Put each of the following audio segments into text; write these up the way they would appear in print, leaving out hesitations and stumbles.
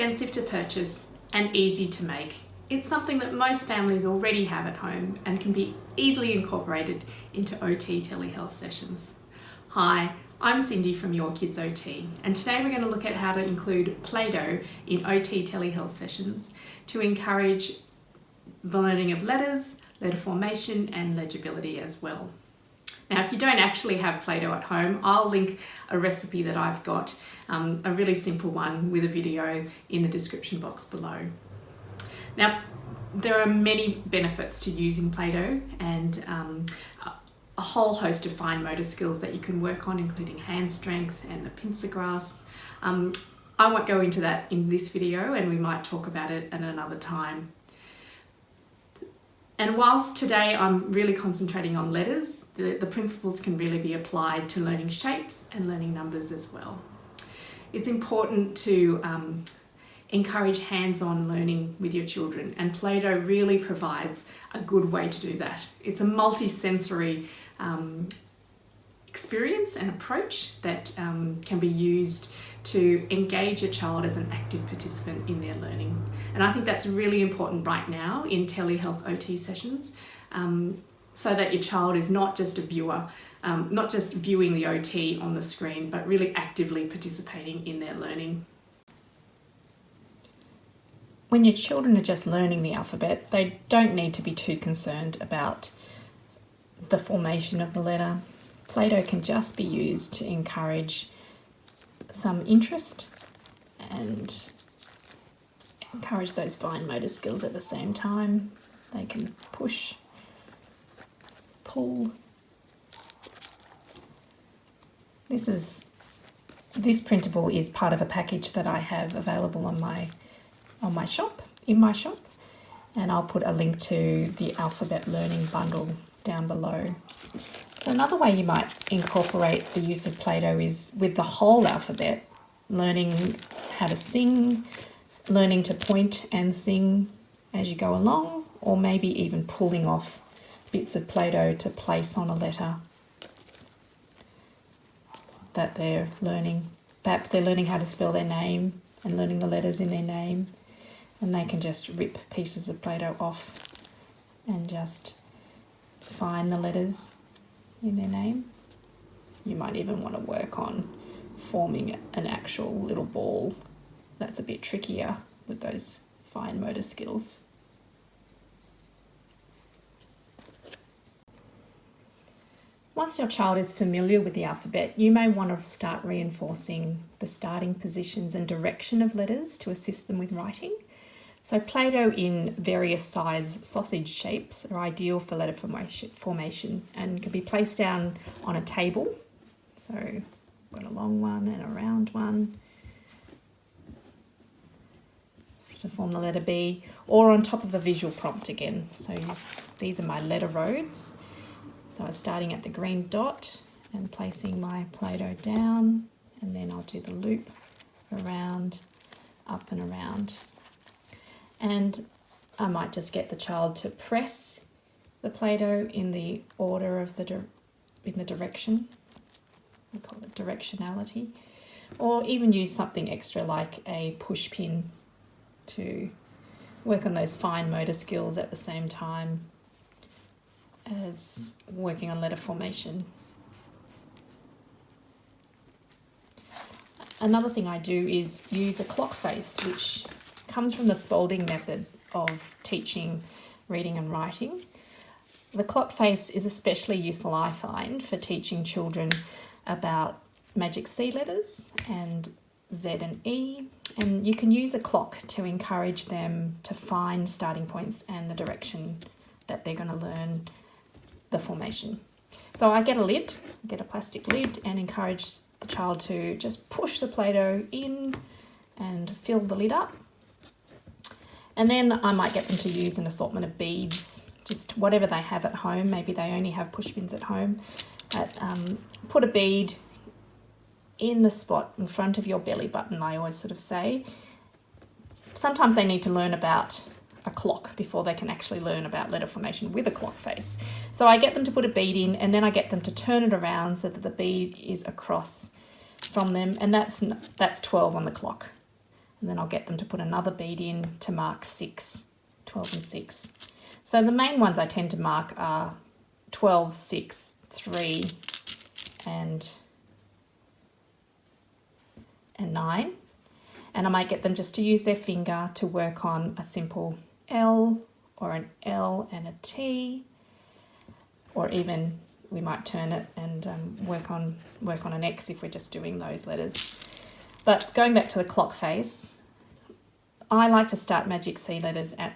inexpensive to purchase and easy to make. It's something that most families already have at home and can be easily incorporated into OT telehealth sessions. Hi, I'm Cindy from Your Kids OT, and today we're going to look at how to include Playdough in OT telehealth sessions to encourage the learning of letters, letter formation and legibility as well. Now, if you don't actually have Playdough at home, I'll link a recipe that I've got, a really simple one with a video in the description box below. Now, there are many benefits to using Playdough and a whole host of fine motor skills that you can work on, including hand strength and the pincer grasp. I won't go into that in this video, and we might talk about it at another time. And whilst today I'm really concentrating on letters, the principles can really be applied to learning shapes and learning numbers as well. It's important to encourage hands-on learning with your children, and Playdough really provides a good way to do that. It's a multisensory experience and approach that can be used to engage a child as an active participant in their learning. And I think that's really important right now in telehealth OT sessions, so that your child is not just a viewer, not just viewing the OT on the screen, but really actively participating in their learning. When your children are just learning the alphabet, they don't need to be too concerned about the formation of the letter. Playdough can just be used to encourage some interest and encourage those fine motor skills at the same time. They can push, pull. This printable is part of a package that I have available in my shop, and I'll put a link to the alphabet learning bundle down below. So another way you might incorporate the use of Playdough is with the whole alphabet, learning how to sing, learning to point and sing as you go along, or maybe even pulling off bits of Playdough to place on a letter that they're learning. Perhaps they're learning how to spell their name and learning the letters in their name, and they can just rip pieces of Playdough off and just find the letters in their name. You might even want to work on forming an actual little ball. That's a bit trickier with those fine motor skills. Once your child is familiar with the alphabet, you may want to start reinforcing the starting positions and direction of letters to assist them with writing. So Playdough in various size sausage shapes are ideal for letter formation and can be placed down on a table. So I've got a long one and a round one to form the letter B, or on top of a visual prompt again. So these are my letter roads. So I'm starting at the green dot and placing my Playdough down, and then I'll do the loop around, up and around. And I might just get the child to press the Playdough in the order of in the direction. We call it directionality, or even use something extra like a push pin to work on those fine motor skills at the same time as working on letter formation. Another thing I do is use a clock face, which comes from the Spalding method of teaching reading and writing. The clock face is especially useful, I find, for teaching children about magic C letters and Z and E, and you can use a clock to encourage them to find starting points and the direction that they're going to learn the formation. So I get a plastic lid, and encourage the child to just push the Playdough in and fill the lid up. And then I might get them to use an assortment of beads, just whatever they have at home. Maybe they only have push pins at home. But put a bead in the spot in front of your belly button, I always sort of say. Sometimes they need to learn about a clock before they can actually learn about letter formation with a clock face. So I get them to put a bead in, and then I get them to turn it around so that the bead is across from them, and that's 12 on the clock. and then I'll get them to put another bead in to mark 6, 12 and 6. So the main ones I tend to mark are 12, 6, 3 and 9. And I might get them just to use their finger to work on a simple L or an L and a T, or even we might turn it and work on an X if we're just doing those letters. But going back to the clock face, I like to start magic C letters at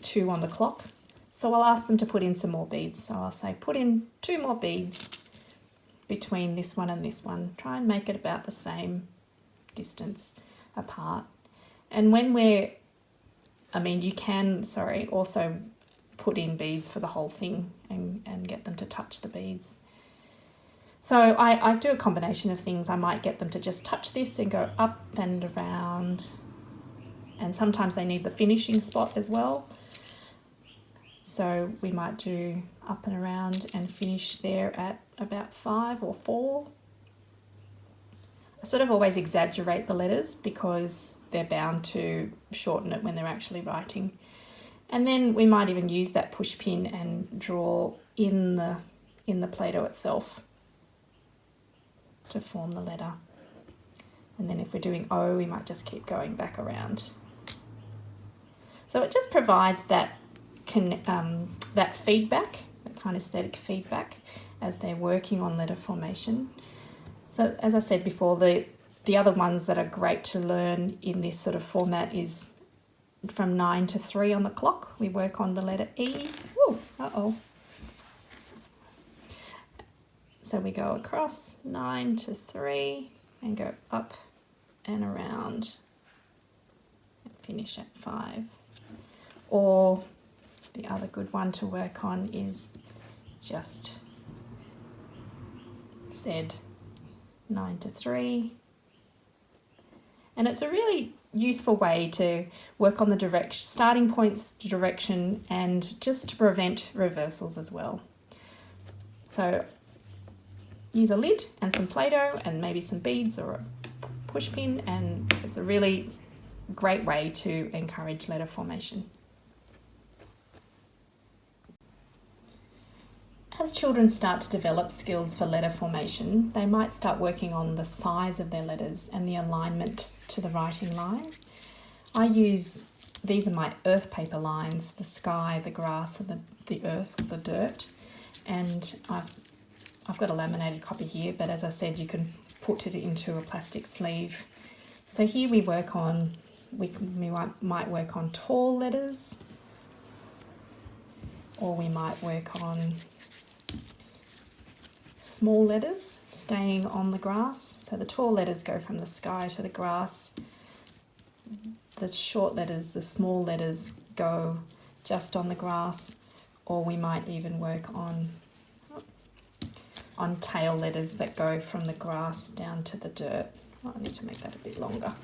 2 on the clock. So I'll ask them to put in some more beads. So I'll say put in 2 more beads between this one and this one. Try and make it about the same distance apart. And when you can, also put in beads for the whole thing and get them to touch the beads. So I do a combination of things. I might get them to just touch this and go up and around. And sometimes they need the finishing spot as well. So we might do up and around and finish there at about 5 or 4. I sort of always exaggerate the letters because they're bound to shorten it when they're actually writing. And then we might even use that push pin and draw in the Play-Doh itself to form the letter. And then if we're doing O, we might just keep going back around. So it just provides that feedback, that kind of static feedback as they're working on letter formation. So as I said before, the other ones that are great to learn in this sort of format is from 9 to 3 on the clock. We work on the letter E. Woo, uh-oh. So we go across 9 to 3 and go up and around and finish at 5. Or the other good one to work on is just Z, 9 to 3. And it's a really useful way to work on the starting points, direction, and just to prevent reversals as well. So use a lid and some Play-Doh and maybe some beads or a push pin, and it's a really great way to encourage letter formation. As children start to develop skills for letter formation, they might start working on the size of their letters and the alignment to the writing line. These are my earth paper lines, the sky, the grass, and the earth, the dirt. And I've got a laminated copy here, but as I said, you can put it into a plastic sleeve. So here we work on, we might work on tall letters, or we might work on small letters staying on the grass. So the tall letters go from the sky to the grass. The short letters, the small letters, go just on the grass, or we might even work on tail letters that go from the grass down to the dirt. Well, I need to make that a bit longer.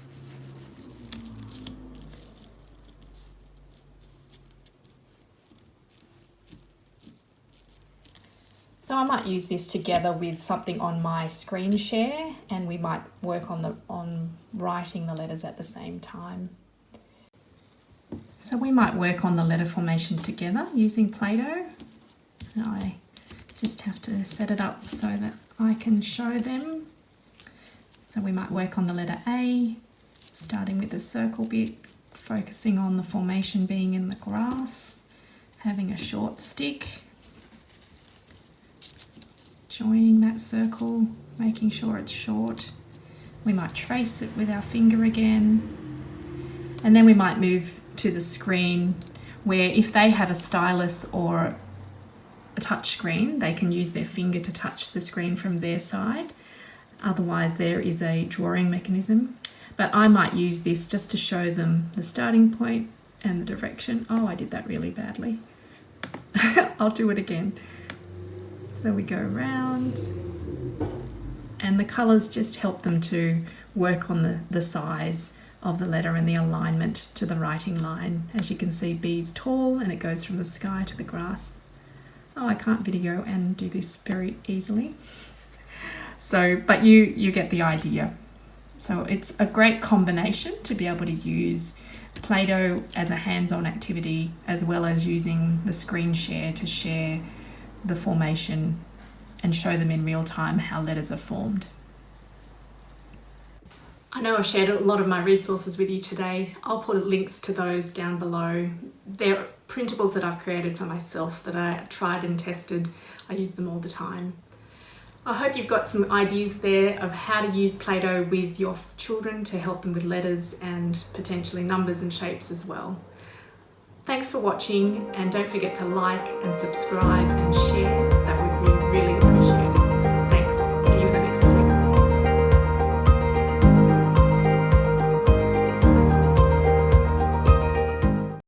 So I might use this together with something on my screen share, and we might work on writing the letters at the same time. So we might work on the letter formation together using Play-Doh. And I just have to set it up so that I can show them. So we might work on the letter A, starting with the circle bit, focusing on the formation being in the grass, having a short stick, joining that circle, making sure it's short. We might trace it with our finger again, and then we might move to the screen where if they have a stylus or a touch screen, they can use their finger to touch the screen from their side. Otherwise there is a drawing mechanism, but I might use this just to show them the starting point and the direction. Oh, I did that really badly. I'll do it again. So we go around, and the colours just help them to work on the size of the letter and the alignment to the writing line. As you can see, B is tall and it goes from the sky to the grass. Oh, I can't video and do this very easily. So, but you get the idea. So it's a great combination to be able to use Playdough as a hands-on activity, as well as using the screen share to share the formation and show them in real time how letters are formed. I know I've shared a lot of my resources with you today. I'll put links to those down below. They're printables that I've created for myself that I tried and tested. I use them all the time. I hope you've got some ideas there of how to use Playdough with your children to help them with letters and potentially numbers and shapes as well. Thanks for watching, and don't forget to like and subscribe and share.